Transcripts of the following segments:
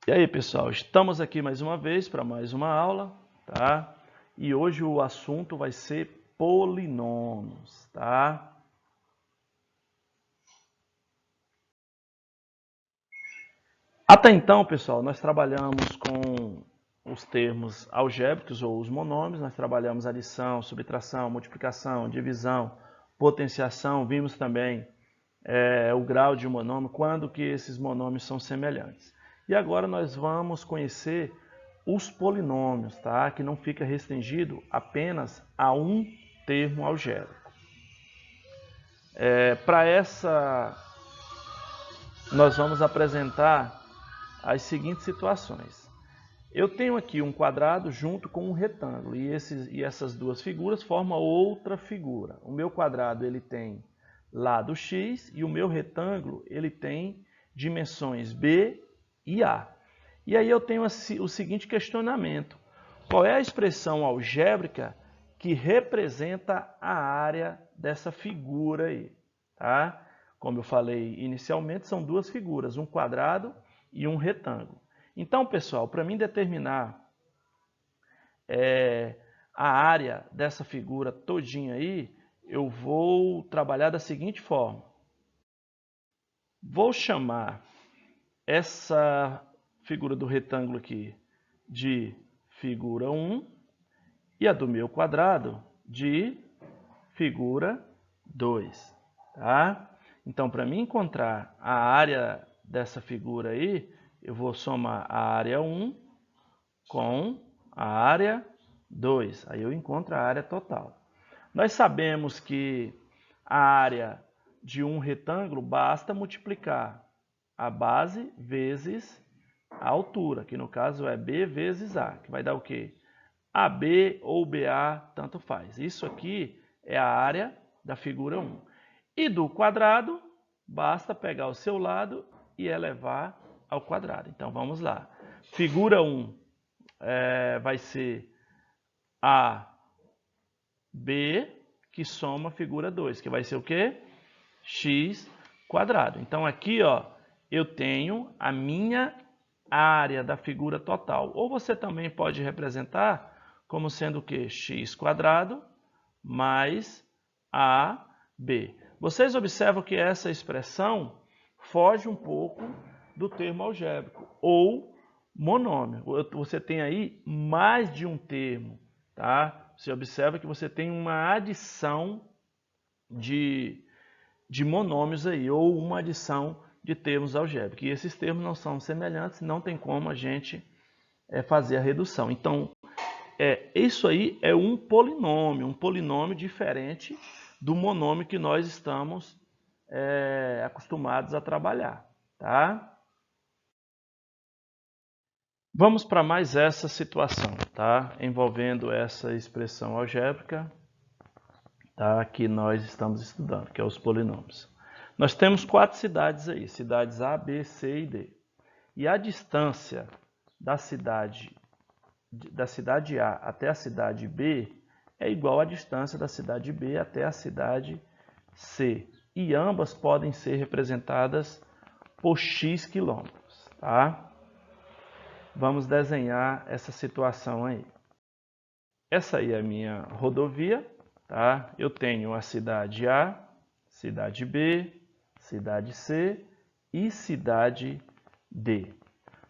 E aí, pessoal, estamos aqui mais uma vez para mais uma aula, tá? E hoje o assunto vai ser polinômios, tá? Até então, pessoal, nós trabalhamos com os termos algébricos ou os monômios, nós trabalhamos adição, subtração, multiplicação, divisão, potenciação, vimos também o grau de um monômio, quando que esses monômios são semelhantes. E agora nós vamos conhecer os polinômios, tá? Que não fica restringido apenas a um termo algébrico. Para essa, nós vamos apresentar as seguintes situações. Eu tenho aqui um quadrado junto com um retângulo e essas duas figuras formam outra figura. O meu quadrado ele tem lado x e o meu retângulo ele tem dimensões b e a. E aí eu tenho o seguinte questionamento: qual é a expressão algébrica que representa a área dessa figura aí? Tá? Como eu falei inicialmente, são duas figuras, um quadrado e um retângulo. Então, pessoal, para mim determinar a área dessa figura todinha aí, eu vou trabalhar da seguinte forma. Vou chamar essa figura do retângulo aqui de figura 1 e a do meu quadrado de figura 2. Tá? Então, para mim encontrar a área dessa figura aí, eu vou somar a área 1 com a área 2. Aí eu encontro a área total. Nós sabemos que a área de um retângulo basta multiplicar a base vezes a altura, que no caso é B vezes A, que vai dar o quê? AB ou BA, tanto faz. Isso aqui é a área da figura 1. E do quadrado, basta pegar o seu lado e elevar ao quadrado. Então vamos lá. Figura 1 vai ser AB, que soma a figura 2, que vai ser o quê? X quadrado. Então aqui, ó, eu tenho a minha área da figura total. Ou você também pode representar como sendo o quê? X quadrado mais AB. Vocês observam que essa expressão foge um pouco do termo algébrico ou monômio. Você tem aí mais de um termo, tá? Você observa que você tem uma adição de monômios aí, ou uma adição de termos algébricos. E esses termos não são semelhantes, não tem como a gente fazer a redução. Então, isso aí é um polinômio diferente do monômio que nós estamos acostumados a trabalhar. Tá? Vamos para mais essa situação, tá? Envolvendo essa expressão algébrica, tá? Que nós estamos estudando, que é os polinômios. Nós temos 4 cidades aí, cidades A, B, C e D. E a distância da cidade A até a cidade B é igual à distância da cidade B até a cidade C. E ambas podem ser representadas por x quilômetros, tá? Vamos desenhar essa situação aí. Essa aí é a minha rodovia, tá? Eu tenho a cidade A, cidade B, cidade C e cidade D.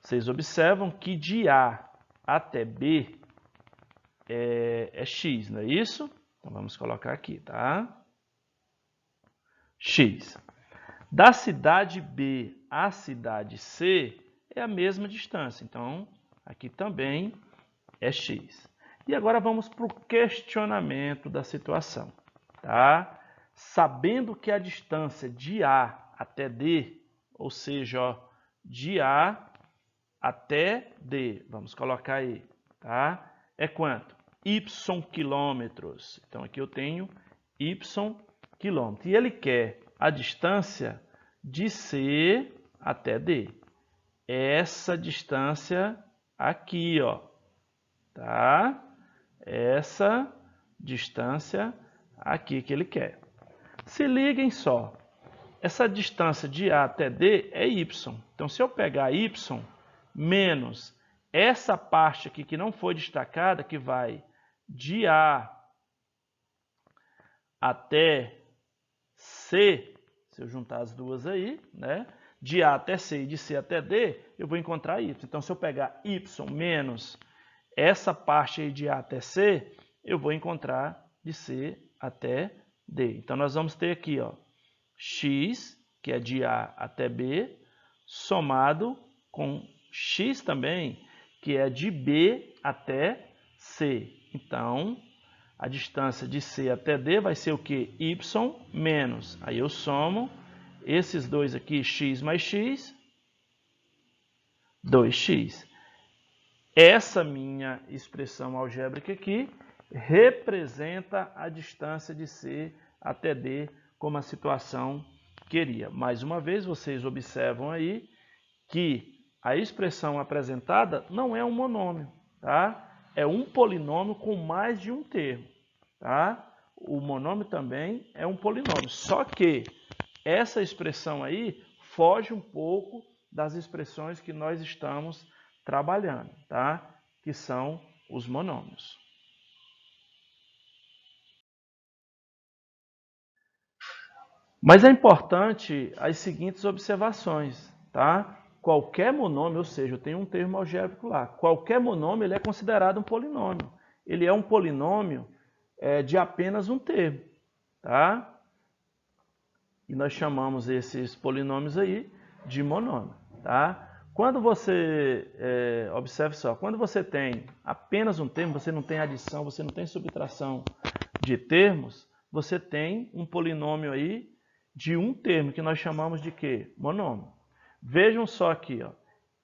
Vocês observam que de A até B é x, não é isso? Então vamos colocar aqui, tá? X. Da cidade B à cidade C é a mesma distância, então aqui também é x. E agora vamos para o questionamento da situação, tá? Sabendo que a distância de A até D, ou seja, ó, de A até D, vamos colocar aí, tá? É quanto? Y quilômetros. Então aqui eu tenho y quilômetros. E ele quer a distância de C até D. Essa distância aqui, ó, tá? Essa distância aqui que ele quer. Se liguem só, essa distância de A até D é y. Então, se eu pegar y, menos essa parte aqui que não foi destacada, que vai de A até C, se eu juntar as duas aí, né? De A até C e de C até D, eu vou encontrar Y. Então, se eu pegar Y menos essa parte aí de A até C, eu vou encontrar de C até D. Então, nós vamos ter aqui, ó, X, que é de A até B, somado com X também, que é de B até C. Então, a distância de C até D vai ser o que? Y menos. Aí eu somo esses dois aqui, x mais x, 2x. Essa minha expressão algébrica aqui representa a distância de C até D como a situação queria. Mais uma vez, vocês observam aí que a expressão apresentada não é um monômio, tá? É um polinômio com mais de um termo, tá? O monômio também é um polinômio, só que essa expressão aí foge um pouco das expressões que nós estamos trabalhando, tá? Que são os monômios. Mas é importante as seguintes observações, tá? Qualquer monômio, ou seja, eu tenho um termo algébrico lá, qualquer monômio ele é considerado um polinômio. Ele é um polinômio de apenas um termo, tá? E nós chamamos esses polinômios aí de monômio, tá? Quando você, observe só, quando você tem apenas um termo, você não tem adição, você não tem subtração de termos, você tem um polinômio aí de um termo, que nós chamamos de quê? Monômio. Vejam só aqui, ó.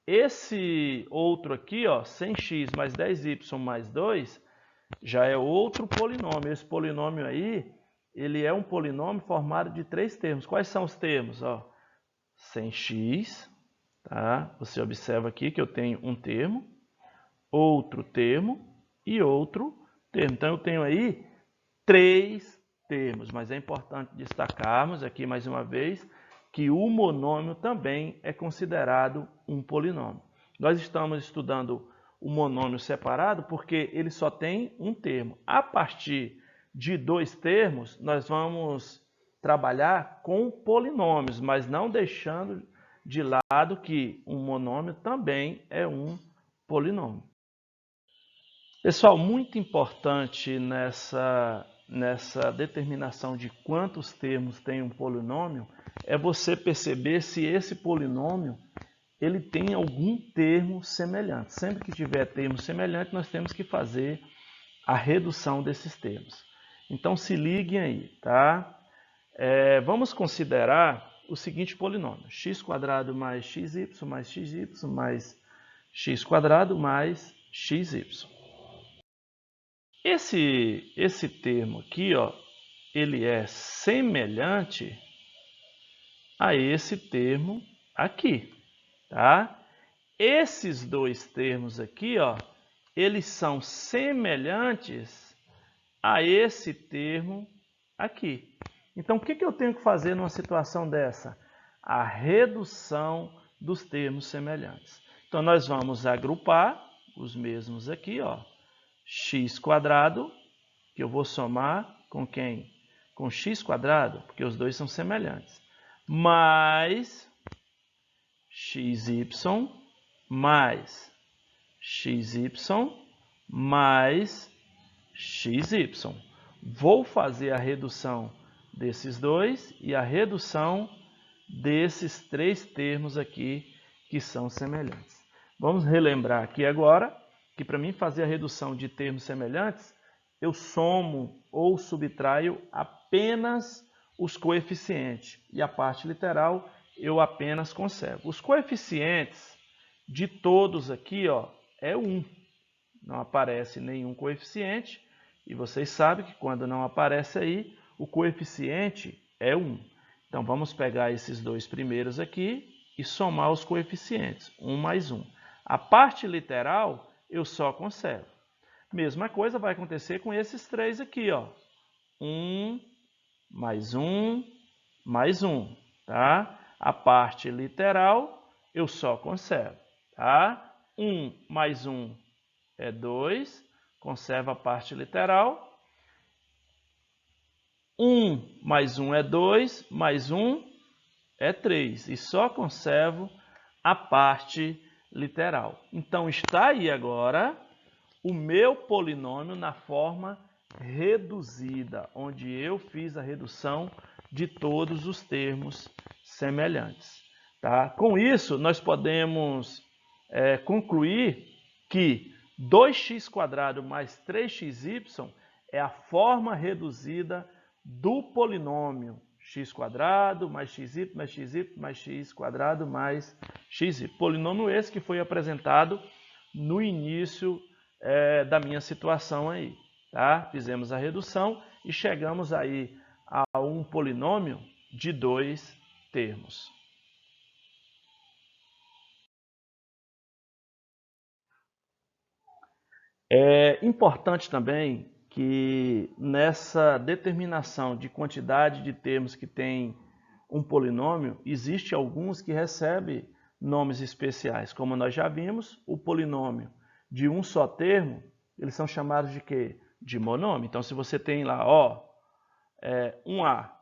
Esse outro aqui, ó, 100x mais 10y mais 2, já é outro polinômio. Esse polinômio aí, ele é um polinômio formado de três termos. Quais são os termos? Ó, 100x, tá? Você observa aqui que eu tenho um termo, outro termo e outro termo. Então, eu tenho aí três termos, mas é importante destacarmos aqui mais uma vez que o monômio também é considerado um polinômio. Nós estamos estudando o monômio separado porque ele só tem um termo. A partir de dois termos, nós vamos trabalhar com polinômios, mas não deixando de lado que um monômio também é um polinômio. Pessoal, muito importante nessa determinação de quantos termos tem um polinômio é você perceber se esse polinômio ele tem algum termo semelhante. Sempre que tiver termo semelhante, nós temos que fazer a redução desses termos. Então, se liguem aí, tá? Vamos considerar o seguinte polinômio: x² mais xy mais xy mais x² mais xy. Esse termo aqui, ó, ele é semelhante a esse termo aqui, tá? Esses dois termos aqui, ó, eles são semelhantes a esse termo aqui. Então, o que eu tenho que fazer numa situação dessa? A redução dos termos semelhantes. Então, nós vamos agrupar os mesmos aqui, ó. X², que eu vou somar com quem? Com x², porque os dois são semelhantes. Mais xy mais xy mais xy. Vou fazer a redução desses dois e a redução desses três termos aqui que são semelhantes. Vamos relembrar aqui agora que para mim fazer a redução de termos semelhantes, eu somo ou subtraio apenas os coeficientes e a parte literal eu apenas conservo. Os coeficientes de todos aqui, ó, é 1. Não aparece nenhum coeficiente e vocês sabem que quando não aparece aí, o coeficiente é 1. Então vamos pegar esses dois primeiros aqui e somar os coeficientes, 1 mais 1. A parte literal eu só conservo. Mesma coisa vai acontecer com esses três aqui, ó. 1 mais 1 mais 1, tá? A parte literal eu só conservo, tá? 1 mais 1 é 2, conserva a parte literal. 1 mais 1 é 2, mais 1 é 3, e só conservo a parte literal. Então, está aí agora o meu polinômio na forma reduzida, onde eu fiz a redução de todos os termos semelhantes. Tá? Com isso, nós podemos concluir que 2x² mais 3xy é a forma reduzida do polinômio x² mais xy mais xy mais x² mais xy. Polinômio esse que foi apresentado no início da minha situação aí. Tá? Fizemos a redução e chegamos aí a um polinômio de 2 termos. É importante também que nessa determinação de quantidade de termos que tem um polinômio, existe alguns que recebem nomes especiais. Como nós já vimos, o polinômio de um só termo, eles são chamados de quê? De monômio. Então, se você tem lá, um A,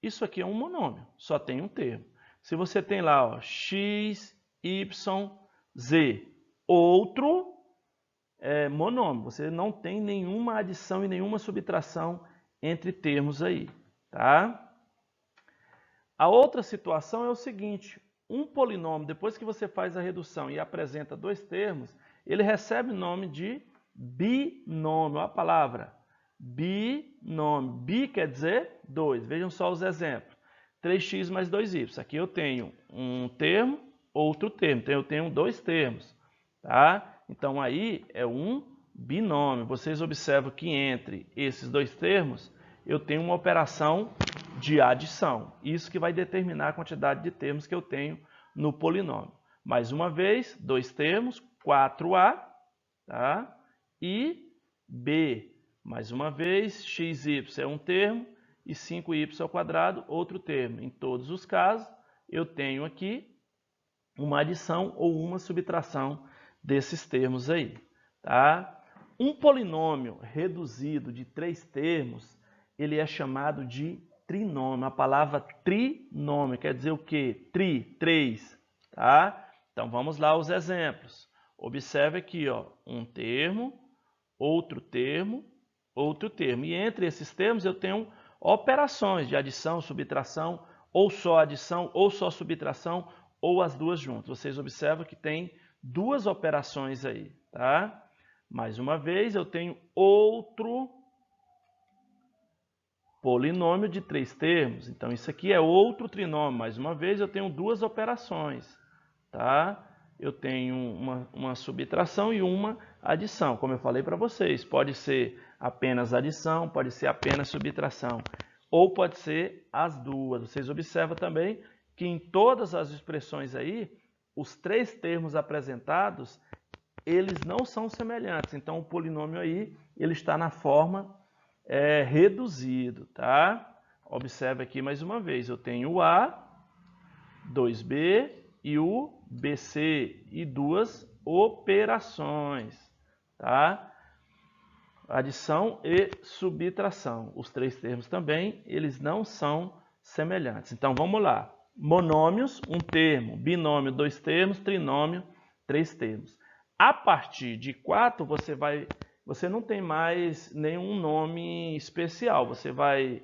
isso aqui é um monômio, só tem um termo. Se você tem lá, x, y, z, outro monômio, você não tem nenhuma adição e nenhuma subtração entre termos aí, tá? A outra situação é o seguinte, um polinômio, depois que você faz a redução e apresenta 2 termos, ele recebe o nome de binômio. A palavra binômio, bi quer dizer 2, vejam só os exemplos. 3x mais 2y, aqui eu tenho um termo, outro termo, então eu tenho 2 termos, tá? Então aí é um binômio. Vocês observam que entre esses 2 termos eu tenho uma operação de adição. Isso que vai determinar a quantidade de termos que eu tenho no polinômio. Mais uma vez, 2 termos, 4a, tá? E b. Mais uma vez, xy é um termo e 5y² outro termo. Em todos os casos, eu tenho aqui uma adição ou uma subtração desses termos aí, tá? Um polinômio reduzido de 3 termos, ele é chamado de trinômio. A palavra trinômio quer dizer o quê? 3, tá? Então vamos lá os exemplos. Observe aqui, um termo, outro termo, outro termo. E entre esses termos eu tenho operações de adição, subtração, ou só subtração, ou as duas juntas. Vocês observam que tem 2 operações aí, tá? Mais uma vez, eu tenho outro polinômio de 3 termos. Então, isso aqui é outro trinômio. Mais uma vez, eu tenho 2 operações, tá? Eu tenho uma subtração e uma adição. Como eu falei para vocês, pode ser apenas adição, pode ser apenas subtração, ou pode ser as duas. Vocês observam também que em todas as expressões aí, os 3 termos apresentados, eles não são semelhantes. Então, o polinômio aí, ele está na forma reduzido, tá? Observe aqui mais uma vez, eu tenho o A, 2B e o BC e 2 operações, tá? Adição e subtração. Os 3 termos também, eles não são semelhantes. Então, vamos lá. Monômios, um termo. Binômio, 2 termos. Trinômio, 3 termos. A partir de 4, você não tem mais nenhum nome especial. Você vai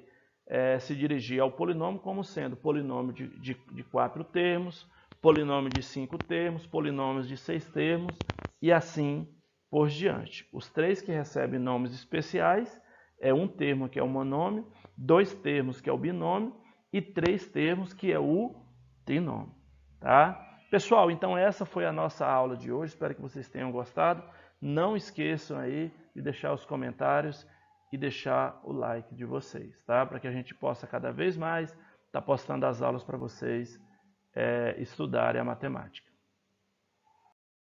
se dirigir ao polinômio como sendo polinômio de 4 termos, polinômio de 5 termos, polinômios de 6 termos e assim por diante. Os 3 que recebem nomes especiais é um termo que é o monômio, 2 termos que é o binômio e 3 termos que é o trinômio. Tá? Pessoal, então essa foi a nossa aula de hoje. Espero que vocês tenham gostado. Não esqueçam aí de deixar os comentários e deixar o like de vocês, tá? Para que a gente possa cada vez mais estar postando as aulas para vocês estudarem a matemática.